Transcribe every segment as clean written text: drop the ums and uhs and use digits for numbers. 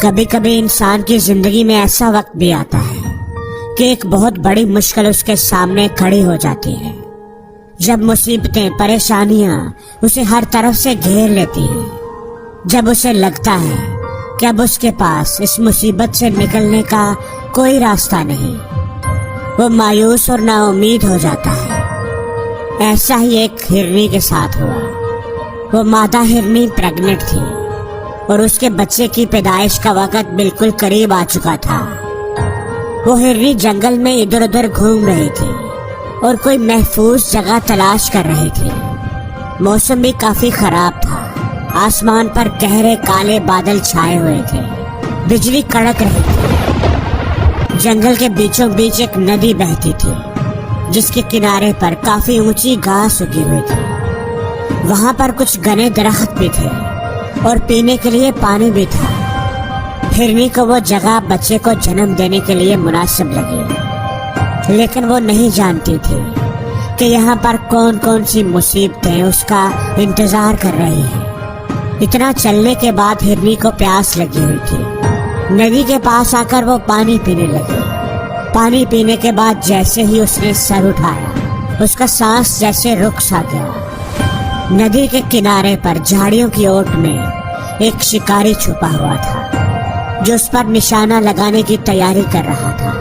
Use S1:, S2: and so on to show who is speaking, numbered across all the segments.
S1: کبھی کبھی انسان کی زندگی میں ایسا وقت بھی آتا ہے کہ ایک بہت بڑی مشکل اس کے سامنے کھڑی ہو جاتی ہے، جب مصیبتیں پریشانیاں اسے ہر طرف سے گھیر لیتی ہیں، جب اسے لگتا ہے کہ اب اس کے پاس اس مصیبت سے نکلنے کا کوئی راستہ نہیں، وہ مایوس اور نا امید ہو جاتا ہے۔ ایسا ہی ایک ہرنی کے ساتھ ہوا۔ وہ مادہ ہرنی پریگننٹ تھی اور اس کے بچے کی پیدائش کا وقت بالکل قریب آ چکا تھا۔ وہ ہرنی جنگل میں ادھر ادھر گھوم رہی تھی اور کوئی محفوظ جگہ تلاش کر رہی تھی۔ موسم بھی کافی خراب تھا، آسمان پر گہرے کالے بادل چھائے ہوئے تھے، بجلی کڑک رہی تھی۔ جنگل کے بیچوں بیچ ایک ندی بہتی تھی جس کے کنارے پر کافی اونچی گھاس اگی ہوئی تھی۔ وہاں پر کچھ گھنے درخت بھی تھے اور پینے کے لیے پانی بھی تھا۔ ہرنی کو وہ جگہ بچے کو جنم دینے کے لیے مناسب لگی، لیکن وہ نہیں جانتی تھی کہ یہاں پر کون کون سی مصیبتیں اس کا انتظار کر رہی ہیں۔ اتنا چلنے کے بعد ہرنی کو پیاس لگی ہوئی تھی۔ ندی کے پاس آ کر وہ پانی پینے لگی۔ پانی پینے کے بعد جیسے ہی اس نے سر اٹھایا، اس کا سانس جیسے رک سا گیا۔ ندی کے کنارے پر جھاڑیوں کی اوٹ میں ایک شکاری چھپا ہوا تھا جو اس پر نشانہ لگانے کی تیاری کر رہا تھا۔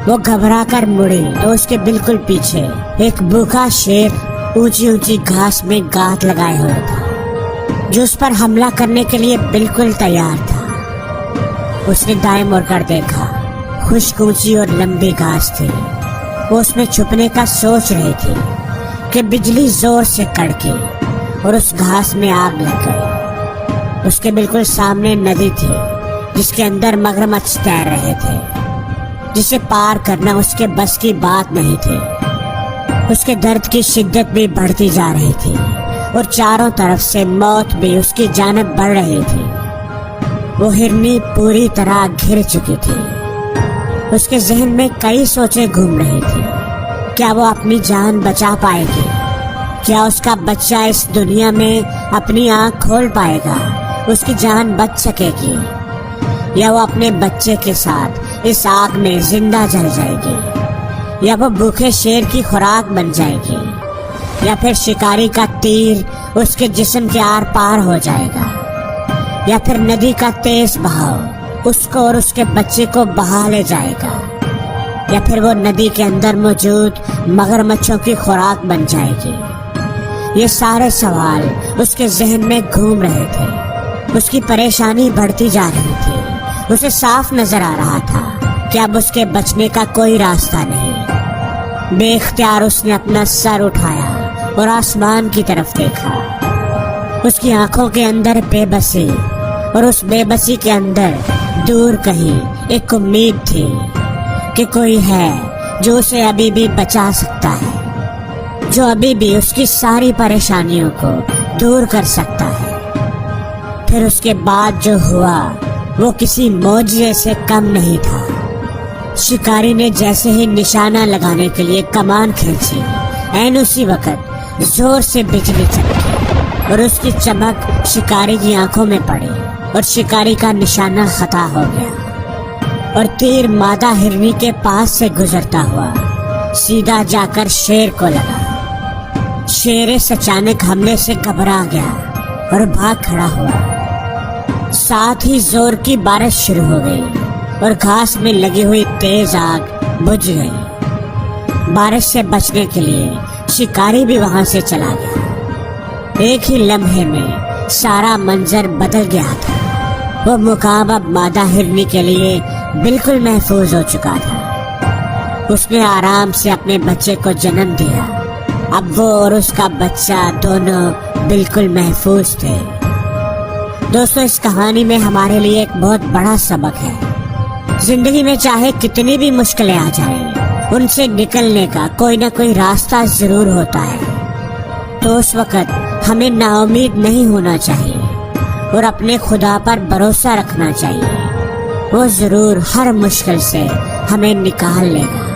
S1: وہ گھبرا کر مڑی تو اس کے بالکل پیچھے ایک بھوکا شیر اونچی اونچی گھاس میں گاٹ لگائے ہوئے تھا جو اس پر حملہ کرنے کے لیے بالکل تیار تھا۔ اس نے دائیں مڑ کر دیکھا، خشک اونچی اور لمبی گھاس تھی۔ وہ اس میں چھپنے کا سوچ رہی تھی کہ بجلی زور سے کڑکی اور اس گھاس میں آگ لگ گئی۔ اس کے بالکل سامنے ندی تھی جس کے اندر مگرمچھ تیر رہے تھے، جسے پار کرنا اس کے بس کی بات نہیں تھی۔ اس کے درد کی شدت بھی بڑھتی جا رہی تھی اور چاروں طرف سے موت بھی اس کی جانب بڑھ رہی تھی۔ وہ ہرنی پوری طرح گھر چکی تھی۔ اس کے ذہن میں کئی سوچیں گھوم رہی تھی۔ کیا وہ اپنی جان بچا پائے گی؟ کیا اس کا بچہ اس دنیا میں اپنی آنکھ کھول پائے گا؟ اس کی جان بچ سکے گی؟ یا وہ اپنے بچے کے ساتھ اس آگ میں زندہ جل جائے گی؟ یا وہ بھوکے شیر کی خوراک بن جائے گی؟ یا پھر شکاری کا تیر اس کے جسم کے آر پار ہو جائے گا؟ یا پھر ندی کا تیز بہاؤ اس کو اور اس کے بچے کو بہا لے جائے گا؟ یا پھر وہ ندی کے اندر موجود مگرمچھوں کی خوراک بن جائے گی؟ یہ سارے سوال اس کے ذہن میں گھوم رہے تھے۔ اس کی پریشانی بڑھتی جا رہی تھی۔ اسے صاف نظر آ رہا تھا کہ اب اس کے بچنے کا کوئی راستہ نہیں۔ بے اختیار اس نے اپنا سر اٹھایا اور آسمان کی طرف دیکھا۔ اس کی آنکھوں کے اندر بے بسی اور اس بے بسی کے اندر دور کہیں ایک امید تھی کہ کوئی ہے جو اسے ابھی بھی بچا سکتا ہے، جو ابھی بھی اس کی ساری پریشانیوں کو دور کر سکتا ہے۔ پھر اس کے بعد جو ہوا وہ کسی معجزے سے کم نہیں تھا۔ شکاری نے جیسے ہی نشانہ لگانے کے لیے کمان کھینچی، عین اسی وقت زور سے بجلی چمکی اور اس کی چمک شکاری کی آنکھوں میں پڑی اور شکاری کا نشانہ خطا ہو گیا اور تیر مادہ ہرنی کے پاس سے گزرتا ہوا سیدھا جا کر شیر کو لگا۔ شیر اس اچانک حملے سے گھبرا گیا اور بھاگ کھڑا ہوا۔ ساتھ ہی زور کی بارش شروع ہو گئی اور گھاس میں لگی ہوئی تیز آگ بجھ گئی۔ بارش سے بچنے کے لیے شکاری بھی وہاں سے چلا گیا۔ ایک ہی لمحے میں سارا منظر بدل گیا تھا۔ وہ مقام اب مادہ ہرنی کے لیے بالکل محفوظ ہو چکا تھا۔ اس نے آرام سے اپنے بچے کو جنم دیا۔ اب وہ اور اس کا بچہ دونوں بالکل محفوظ تھے۔ دوستو، اس کہانی میں ہمارے لیے ایک بہت بڑا سبق ہے۔ زندگی میں چاہے کتنی بھی مشکلیں آ جائیں، ان سے نکلنے کا کوئی نہ کوئی راستہ ضرور ہوتا ہے۔ تو اس وقت ہمیں نا امید نہیں ہونا چاہیے اور اپنے خدا پر بھروسہ رکھنا چاہیے۔ وہ ضرور ہر مشکل سے ہمیں نکال لے گا۔